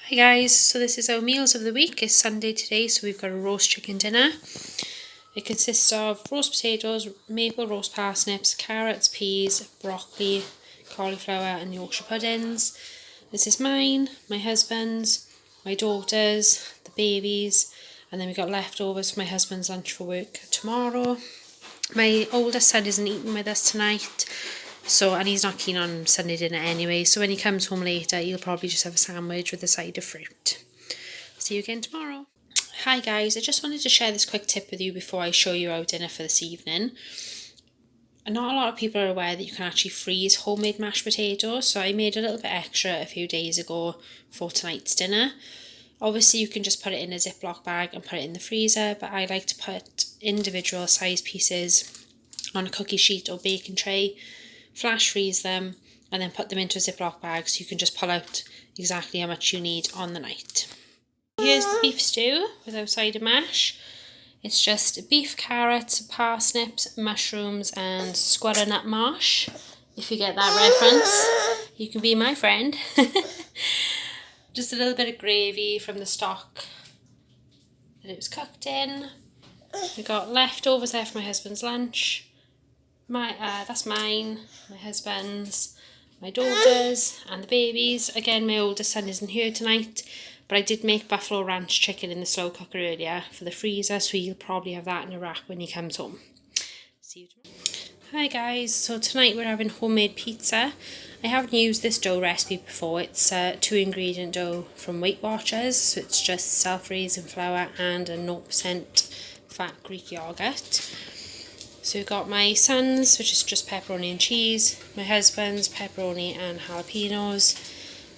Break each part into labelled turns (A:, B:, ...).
A: Hi guys, so this is our meals of the week. It's Sunday today, so we've got a roast chicken dinner. It consists of roast potatoes, maple roast parsnips, carrots, peas, broccoli, cauliflower and Yorkshire puddings. This is mine, my husband's, my daughter's, the baby's, and then we've got leftovers for my husband's lunch for work tomorrow. My oldest son isn't eating with us tonight, and he's not keen on Sunday dinner anyway, so when he comes home later he'll probably just have a sandwich with a side of fruit. See you again tomorrow. Hi guys, I just wanted to share this quick tip with you before I show you our dinner for this evening. Not a lot of people are aware that you can actually freeze homemade mashed potatoes, so I made a little bit extra a few days ago for tonight's dinner. Obviously you can just put it in a Ziploc bag and put it in the freezer, but I like to put individual size pieces on a cookie sheet or baking tray, flash freeze them, and then put them into a Ziploc bag so you can just pull out exactly how much you need on the night. Here's the beef stew with our side of mash. It's just beef, carrots, parsnips, mushrooms and squatter nut marsh. If you get that reference, you can be my friend. Just a little bit of gravy from the stock that it was cooked in. We got leftovers there for my husband's lunch. That's mine, my husband's, my daughter's and the baby's. Again, my oldest son isn't here tonight, but I did make buffalo ranch chicken in the slow cooker earlier for the freezer, so he'll probably have that in a wrap when he comes home. See you tomorrow. Hi guys, so tonight we're having homemade pizza. I haven't used this dough recipe before. It's a 2-ingredient dough from Weight Watchers, so it's just self-raising flour and a 0% fat Greek yogurt. So we've got my son's, which is just pepperoni and cheese, my husband's pepperoni and jalapenos,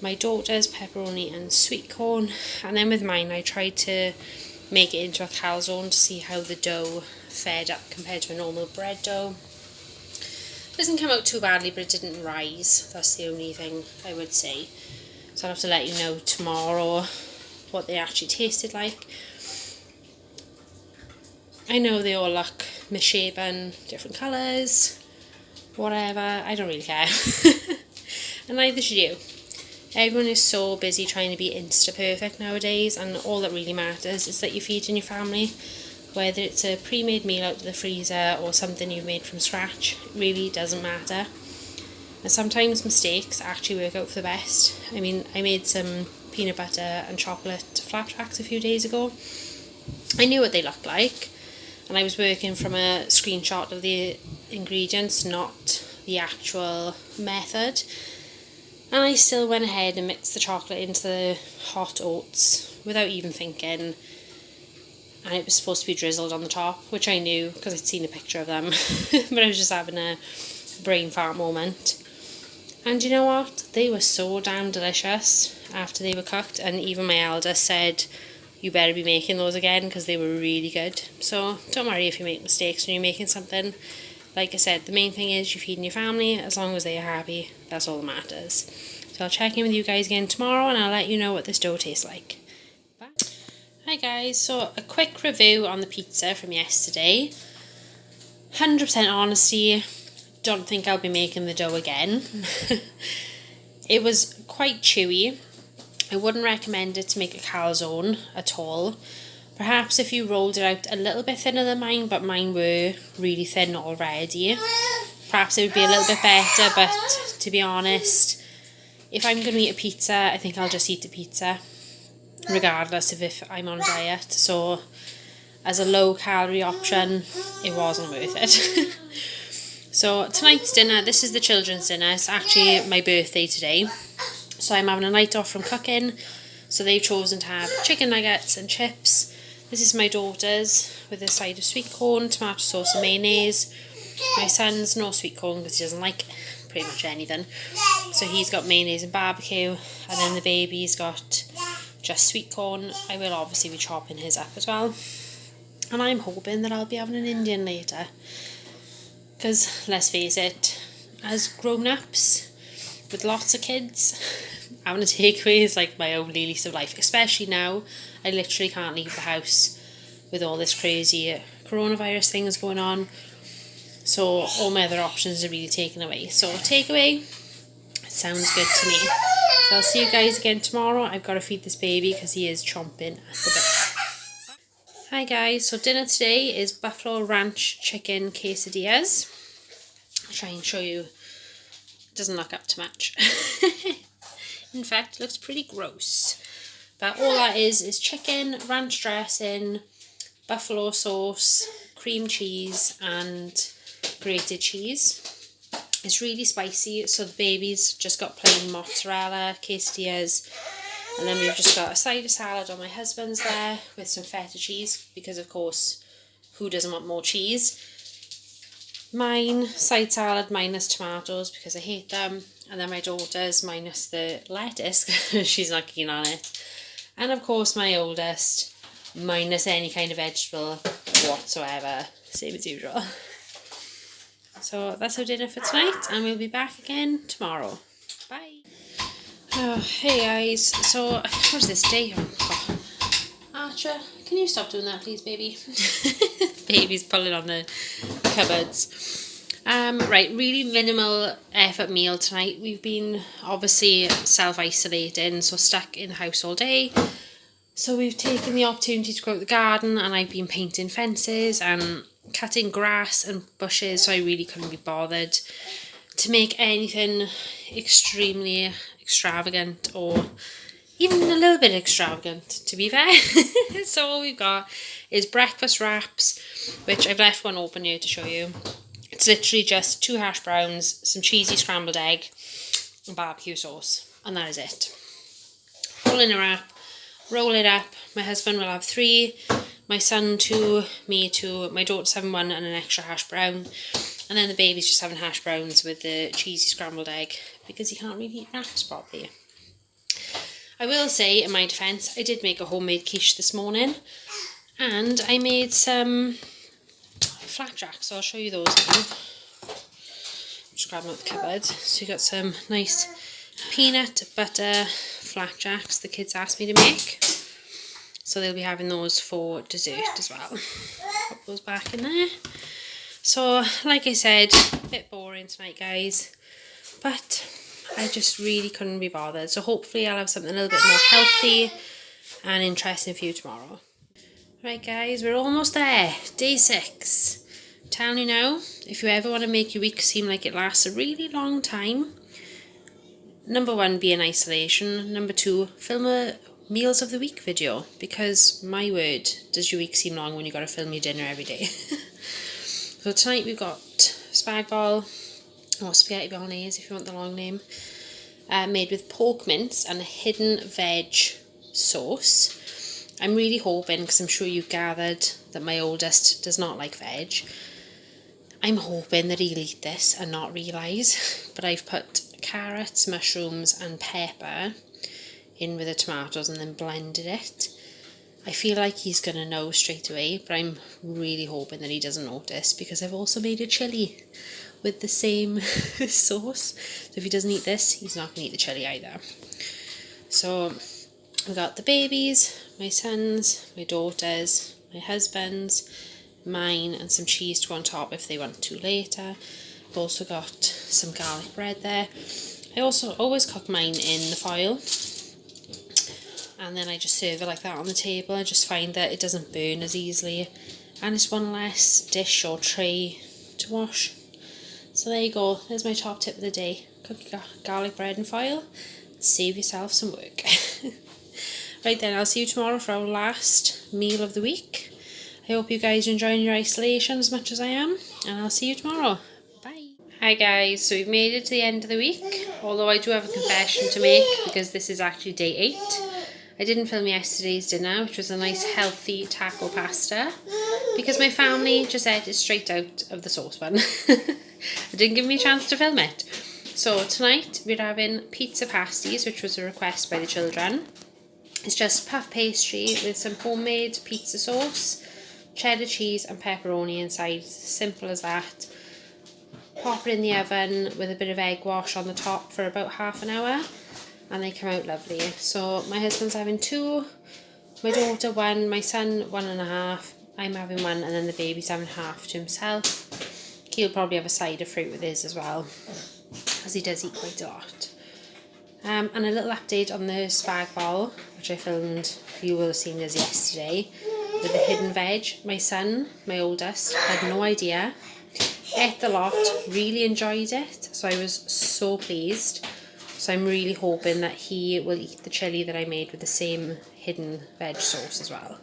A: my daughter's pepperoni and sweet corn, and then with mine I tried to make it into a calzone to see how the dough fared up compared to a normal bread dough. It doesn't come out too badly, but it didn't rise. That's the only thing I would say. So I'll have to let you know tomorrow what they actually tasted like. I know they all look misshapen, different colours, whatever, I don't really care. And neither should you. Everyone is so busy trying to be Insta-perfect nowadays, and all that really matters is that you're feeding your family. Whether it's a pre-made meal out of the freezer or something you've made from scratch, it really doesn't matter. And sometimes mistakes actually work out for the best. I mean, I made some peanut butter and chocolate flat tracks a few days ago. I knew what they looked like, and I was working from a screenshot of the ingredients, not the actual method. And I still went ahead and mixed the chocolate into the hot oats without even thinking. And it was supposed to be drizzled on the top, which I knew because I'd seen a picture of them. But I was just having a brain fart moment. And you know what? They were so damn delicious after they were cooked. And even my eldest said, you better be making those again because they were really good. So don't worry if you make mistakes when you're making something. Like I said, the main thing is you're feeding your family. As long as they're happy, that's all that matters. So I'll check in with you guys again tomorrow and I'll let you know what this dough tastes like. Bye. Hi guys, so a quick review on the pizza from yesterday. 100% honesty, don't think I'll be making the dough again. It was quite chewy. I wouldn't recommend it to make a calzone at all. Perhaps if you rolled it out a little bit thinner than mine, but mine were really thin already, perhaps it would be a little bit better. But to be honest, if I'm going to eat a pizza, I think I'll just eat the pizza, regardless of if I'm on a diet. So as a low calorie option, it wasn't worth it. So tonight's dinner, this is the children's dinner. It's actually my birthday today, so I'm having a night off from cooking. So they've chosen to have chicken nuggets and chips. This is my daughter's with a side of sweet corn, tomato sauce and mayonnaise. My son's no sweet corn because he doesn't like pretty much anything. So he's got mayonnaise and barbecue. And then the baby's got just sweet corn. I will obviously be chopping his up as well. And I'm hoping that I'll be having an Indian later. Because let's face it, as grown-ups with lots of kids, having a takeaway is like my only lease of life. Especially now, I literally can't leave the house with all this crazy coronavirus things going on. So all my other options are really taken away. So takeaway sounds good to me. So I'll see you guys again tomorrow. I've got to feed this baby because he is chomping at the bit. Hi guys, so dinner today is Buffalo Ranch Chicken Quesadillas. I'll try and show you. It doesn't look up to much. In fact, it looks pretty gross. But all that is chicken, ranch dressing, buffalo sauce, cream cheese and grated cheese. It's really spicy, so the baby's just got plain mozzarella, quesadillas, and then we've just got a side of salad on my husband's there with some feta cheese, because of course, who doesn't want more cheese? Mine, side salad minus tomatoes because I hate them, and then my daughter's minus the lettuce because she's not keen on it, and of course my oldest minus any kind of vegetable whatsoever, same as usual. So that's our dinner for tonight, and we'll be back again tomorrow. Bye. Oh, hey guys. So, what is this day? Oh, God. Archer, can you stop doing that, please, baby? Baby's pulling on the cupboards. Right, really minimal effort meal tonight. We've been obviously self-isolating, so stuck in the house all day. So we've taken the opportunity to go out the garden, and I've been painting fences and cutting grass and bushes, so I really couldn't be bothered to make anything extremely extravagant or even a little bit extravagant, to be fair. So all we've got is breakfast wraps, which I've left one open here to show you. It's literally just 2 hash browns, some cheesy scrambled egg and barbecue sauce, and that is it. All in a wrap, roll it up. My husband will have 3, my son 2, me 2, my daughter's having 1 and an extra hash brown, and then the baby's just having hash browns with the cheesy scrambled egg because he can't really eat wraps properly. I will say, in my defence, I did make a homemade quiche this morning, and I made some flapjacks, so I'll show you those now. Just grab them out the cupboard. So you got some nice peanut butter flapjacks the kids asked me to make. So they'll be having those for dessert as well. Pop those back in there. So, like I said, a bit boring tonight, guys. But I just really couldn't be bothered. So hopefully I'll have something a little bit more healthy and interesting for you tomorrow. Right, guys, we're almost there. Day 6. I'm telling you now, if you ever want to make your week seem like it lasts a really long time, number 1, be in isolation. Number 2, film a meals of the week video, because my word, does your week seem long when you got to film your dinner every day. So tonight we've got spag bol, or spaghetti bolognese if you want the long name, made with pork mince and a hidden veg sauce. I'm really hoping, because I'm sure you've gathered that my oldest does not like veg, I'm hoping that he'll eat this and not realise, but I've put carrots, mushrooms and pepper in with the tomatoes and then blended it. I feel like he's going to know straight away, but I'm really hoping that he doesn't notice, because I've also made a chilli with the same sauce. So if he doesn't eat this, he's not going to eat the chilli either. So we got the babies, my son's, my daughter's, my husband's, mine, and some cheese to go on top if they want to later. I've also got some garlic bread there. I also always cook mine in the foil, and then I just serve it like that on the table. I just find that it doesn't burn as easily, and it's one less dish or tray to wash. So there you go, there's my top tip of the day. Cook your garlic bread in foil, save yourself some work. Right then, I'll see you tomorrow for our last meal of the week. I hope you guys are enjoying your isolation as much as I am, and I'll see you tomorrow. Bye. Hi guys, so we've made it to the end of the week, although I do have a confession to make, because this is actually day 8. I didn't film yesterday's dinner, which was a nice healthy taco pasta, because my family just ate it straight out of the saucepan. It didn't give me a chance to film it. So tonight we're having pizza pasties, which was a request by the children. It's just puff pastry with some homemade pizza sauce, cheddar cheese and pepperoni inside. Simple as that. Pop it in the oven with a bit of egg wash on the top for about half an hour, and they come out lovely. So my husband's having 2, my daughter 1, my son 1.5, I'm having 1, and then the baby's having half to himself. He'll probably have a side of fruit with his as well, as he does eat quite a lot. And a little update on the spag bol, which I filmed, you will have seen this yesterday, with the hidden veg. My son, my oldest, had no idea, ate the lot, really enjoyed it, so I was so pleased. So I'm really hoping that he will eat the chilli that I made with the same hidden veg sauce as well.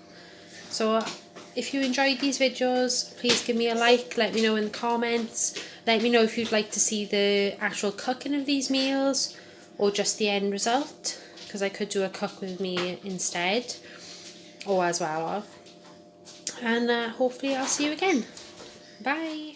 A: So if you enjoyed these videos, please give me a like, let me know in the comments, let me know if you'd like to see the actual cooking of these meals or just the end result, because I could do a cook with me instead or as well of. And hopefully I'll see you again. Bye.